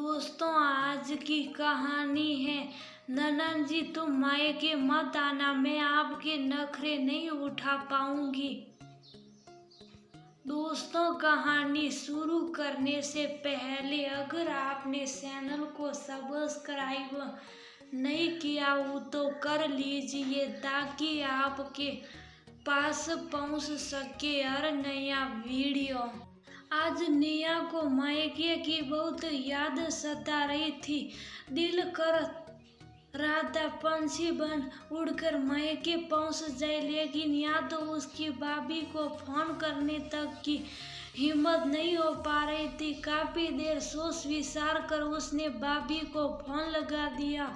दोस्तों, आज की कहानी है ननन जी तुम मायके मत आना, मैं आपके नखरे नहीं उठा पाऊंगी। दोस्तों, कहानी शुरू करने से पहले अगर आपने चैनल को सब्सक्राइब नहीं किया हो तो कर लीजिए ताकि आपके पास पहुंच सके हर नया वीडियो। आज निया को मायके की बहुत याद सता रही थी। दिल कर रहा था पंछी बन उड़कर मायके पहुंच जाए, लेकिन या तो उसकी भाभी को फोन करने तक की हिम्मत नहीं हो पा रही थी। काफी देर सोच विचार कर उसने भाभी को फोन लगा दिया।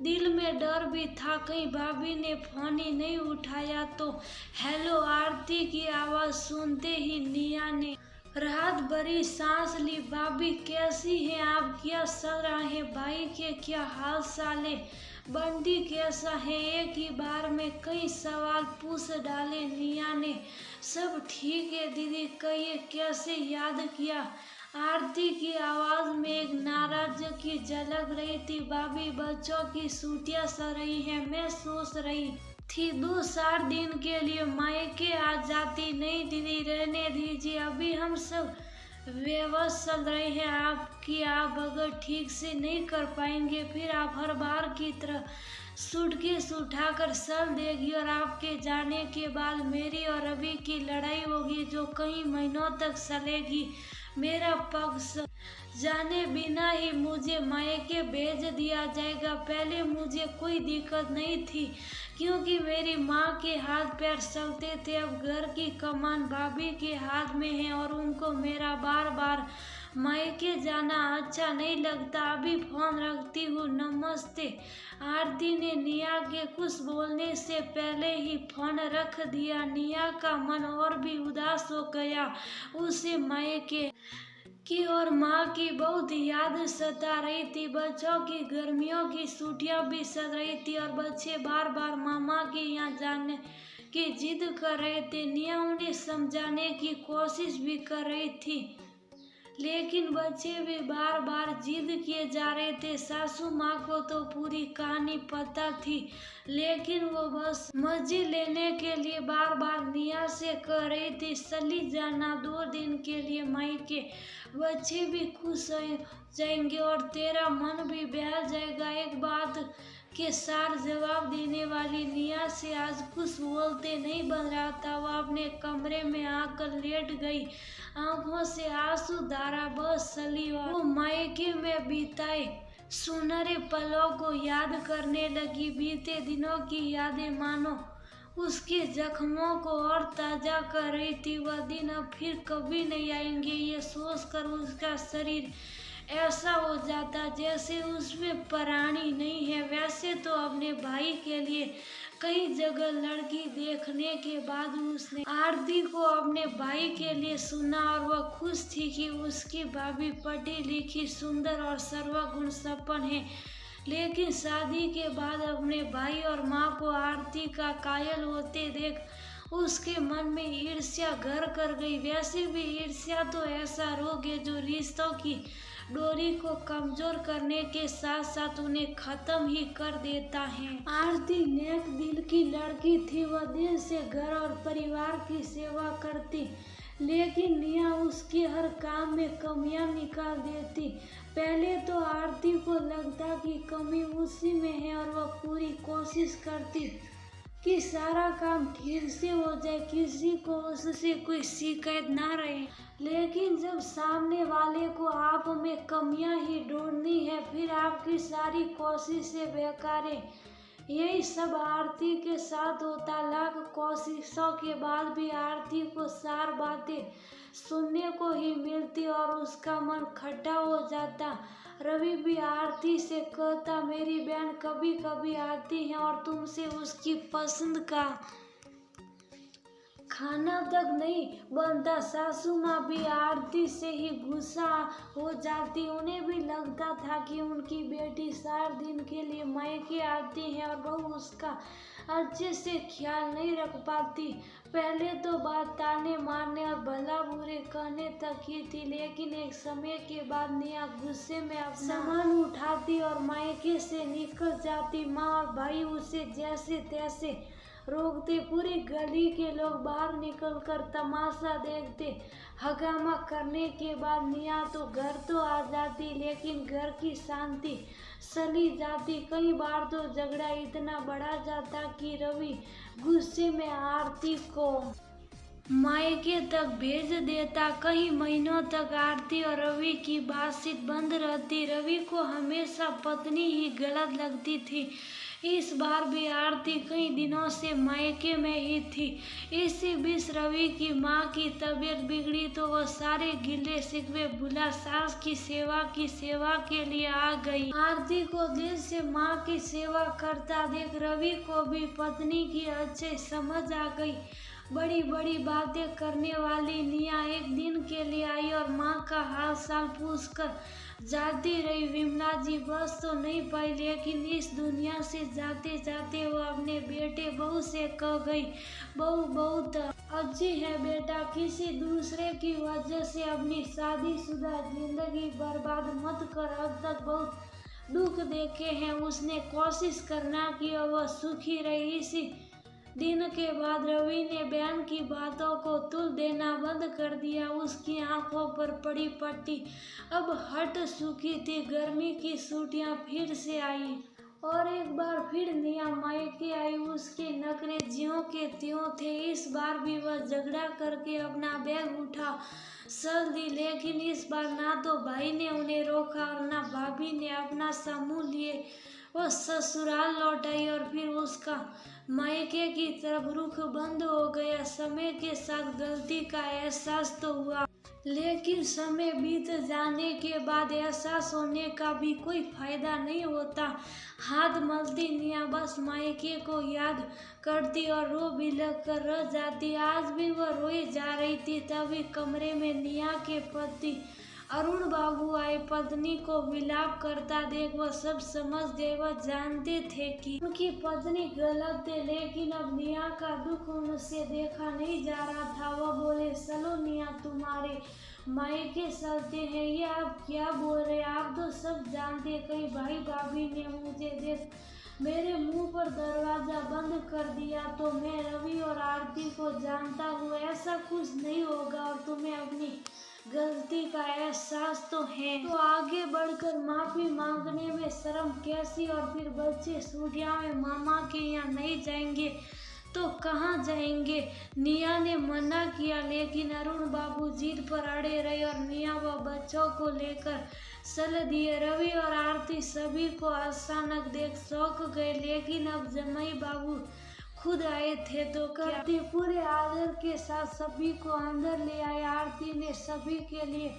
दिल में डर भी था, कहीं भाभी ने फोन ही नहीं उठाया तो। हेलो, आरती की आवाज सुनते ही निया ने राहत भरी सांस ली। भाभी कैसी हैं आप, क्या चल रहा है, भाई के क्या हाल चाल है, बंटी कैसा है, एक ही बार में कई सवाल पूछ डाले निया ने। सब ठीक है दीदी, कहिए कैसे याद किया। आरती की आवाज में एक नाराज की झलक रही थी। भाभी बच्चों की छुट्टियां चल रही है, मैं सोच रही थी 2-4 दिन के लिए मायके आ जाती। नहीं दीदी, रहने दीजिए, अभी हम सब व्यवस्था चल रही है आपकी। आप अगर ठीक से नहीं कर पाएंगे फिर आप हर बार की तरह सूटकेस उठाकर चल देगी और आपके जाने के बाद मेरी और रवि की लड़ाई होगी जो कई महीनों तक चलेगी। मेरा पक्ष जाने बिना ही मुझे मायके भेज दिया जाएगा। पहले मुझे कोई दिक्कत नहीं थी क्योंकि मेरी माँ के हाथ पैर चलते थे। अब घर की कमान भाभी के हाथ में है और उनको मेरा बार बार मायके जाना अच्छा नहीं लगता। अभी फोन रखती हूँ, नमस्ते। आरती ने निया के कुछ बोलने से पहले ही फोन रख दिया। निया का मन और भी उदास हो गया। उसे मायके की और माँ की बहुत याद सता रही थी। बच्चों की गर्मियों की छुट्टियां भी चल रही थी और बच्चे बार बार मामा के यहाँ जाने की जिद कर रहे थे। निया उन्हें समझाने की कोशिश भी कर रही थी लेकिन बच्चे भी बार बार जिद किए जा रहे थे। सासू माँ को तो पूरी कहानी पता थी लेकिन वो बस मर्जी लेने के लिए बार बार निया से कह रही थी चली जाना 2 दिन के लिए मायके। बच्चे भी खुश हो जाएंगे और तेरा मन भी बहल जाएगा। एक बात के सार जवाब देने वाली निया से आज कुछ बोलते नहीं बन रहा था। वह अपने कमरे में आकर लेट गई, आंखों से आंसू धारा बस चली। वो मायके में बिताए सुनहरे पलों को याद करने लगी। बीते दिनों की यादें मानो उसके जख्मों को और ताजा कर रही थी। वह दिन अब फिर कभी नहीं आएंगे, ये सोचकर उसका शरीर ऐसा हो जाता जैसे उसमें प्राणी नहीं है। वैसे तो अपने भाई के लिए कई जगह लड़की देखने के बाद उसने आरती को अपने भाई के लिए सुना और वह खुश थी कि उसकी भाभी पढ़ी लिखी, सुंदर और सर्वगुण संपन्न है। लेकिन शादी के बाद अपने भाई और माँ को आरती का कायल होते देख उसके मन में ईर्ष्या घर कर गई। वैसे भी ईर्ष्या तो ऐसा रोग है जो रिश्तों की डोरी को कमजोर करने के साथ साथ उन्हें खत्म ही कर देता है। आरती नेक दिल की लड़की थी, वह दिल से घर और परिवार की सेवा करती, लेकिन निया उसके हर काम में कमियां निकाल देती। पहले तो आरती को लगता कि कमी उसी में है और वह पूरी कोशिश करती कि सारा काम ठीक से हो जाए, किसी को उससे कोई शिकायत ना रहे। लेकिन जब सामने वाले को आप में कमियां ही ढूंढनी है फिर आपकी सारी कोशिशें बेकार है। यही सब आरती के साथ होता। लाख कोशिशों के बाद भी आरती को 4 बातें सुनने को ही मिलती और उसका मन खट्टा हो जाता। रवि भी आरती से कहता मेरी बहन कभी कभी आती है और तुमसे उसकी पसंद का खाना तक नहीं बनता। सासू माँ भी आरती से ही गुस्सा हो जाती। उन्हें भी लगता था कि उनकी बेटी 4 दिन के लिए मायके आती है और बहू उसका अच्छे से ख्याल नहीं रख पाती। पहले तो बात ताने मारने और भला बुरे कहने तक की थी, लेकिन एक समय के बाद निया गुस्से में अपना सामान उठाती और मायके से निकल जाती। माँ और भाई उसे जैसे तैसे रोकते। पूरी गली के लोग बाहर निकलकर तमाशा देखते। हंगामा करने के बाद निया तो घर तो आ जाती, लेकिन घर की शांति चली जाती। कई बार तो झगड़ा इतना बढ़ा जाता कि रवि गुस्से में आरती को मायके तक भेज देता। कई महीनों तक आरती और रवि की बातचीत बंद रहती। रवि को हमेशा पत्नी ही गलत लगती थी। इस बार भी आरती कई दिनों से मायके में ही थी। इसी बीच रवि की माँ की तबीयत बिगड़ी तो वह सारे गिले शिकवे भुला सास की सेवा के लिए आ गई। आरती को दिल से माँ की सेवा करता देख रवि को भी पत्नी की अच्छे समझ आ गई। बड़ी बड़ी बातें करने वाली निया एक दिन के लिए आई और माँ का हाल चाल पूछकर जाती रही। विमला जी बस तो नहीं पाई, लेकिन इस दुनिया से जाते जाते वो अपने बेटे बहू से कह गई, बहू बहुत अच्छी है बेटा, किसी दूसरे की वजह से अपनी शादीशुदा जिंदगी बर्बाद मत कर। अब तक बहुत दुख देखे हैं, उसने कोशिश करना कि वह सुखी रहे। इसी दिन के बाद रवि ने बहन की बातों को तुल देना बंद कर दिया। उसकी आंखों पर पड़ी पट्टी अब हट चुकी थी। गर्मी की छुट्टियां फिर से आई और एक बार फिर निया मायके आई। उसके नखरे ज्यों के त्यों थे। इस बार भी वह झगड़ा करके अपना बैग उठा चल दी, लेकिन इस बार ना तो भाई ने उन्हें रोका और ना भाभी ने अपना समूह लिए वह ससुराल लौट आई। और फिर उसका मायके की तरफ रुख बंद हो गया। समय के साथ गलती का एहसास तो हुआ, लेकिन समय बीत जाने के बाद एहसास होने का भी कोई फायदा नहीं होता। हाथ मलती निया बस मायके को याद करती और रो बिलख कर रह जाती। आज भी वह रोई जा रही थी, तभी कमरे में निया के पति अरुण बाबू आए। पत्नी को विलाप करता देख वह सब समझ गए। वह जानते थे कि उनकी पत्नी गलत थे, लेकिन अब निया का दुख उनसे देखा नहीं जा रहा था। वह बोले, चलो निया तुम्हारे मायके चलते हैं। ये आप क्या बोल रहे, आप तो सब जानते। कई भाई भाभी ने मुझे देख मेरे मुंह पर दरवाजा बंद कर दिया, तो मैं रवि और आरती को जानता हूँ ऐसा कुछ नहीं होगा और तुम्हें अपनी गलती का एहसास तो है, तो आगे बढ़कर माफी मांगने में शर्म कैसी। और फिर बच्चे छुट्टियों में मामा के यहाँ नहीं जाएंगे तो कहाँ जाएंगे। निया ने मना किया, लेकिन अरुण बाबू जिद पर अड़े रहे और निया व बच्चों को लेकर चल दिए। रवि और आरती सभी को अचानक देख चौंक गए, लेकिन अब जमाई बाबू खुद आए थे तो करती पूरे आदर के साथ सभी को अंदर ले आए। आरती ने सभी के लिए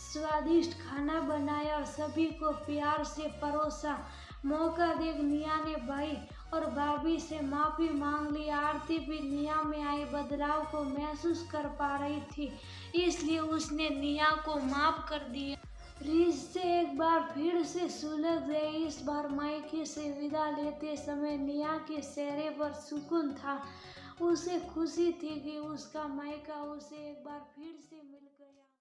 स्वादिष्ट खाना बनाया और सभी को प्यार से परोसा। मौका देख निया ने भाई और भाभी से माफी मांग ली। आरती भी निया में आए बदलाव को महसूस कर पा रही थी, इसलिए उसने निया को माफ कर दिया। रिश्ते एक बार फिर से सुलझ गए। इस बार मायके से विदा लेते समय निया के चेहरे पर सुकून था। उसे खुशी थी कि उसका मायका उसे एक बार फिर से मिल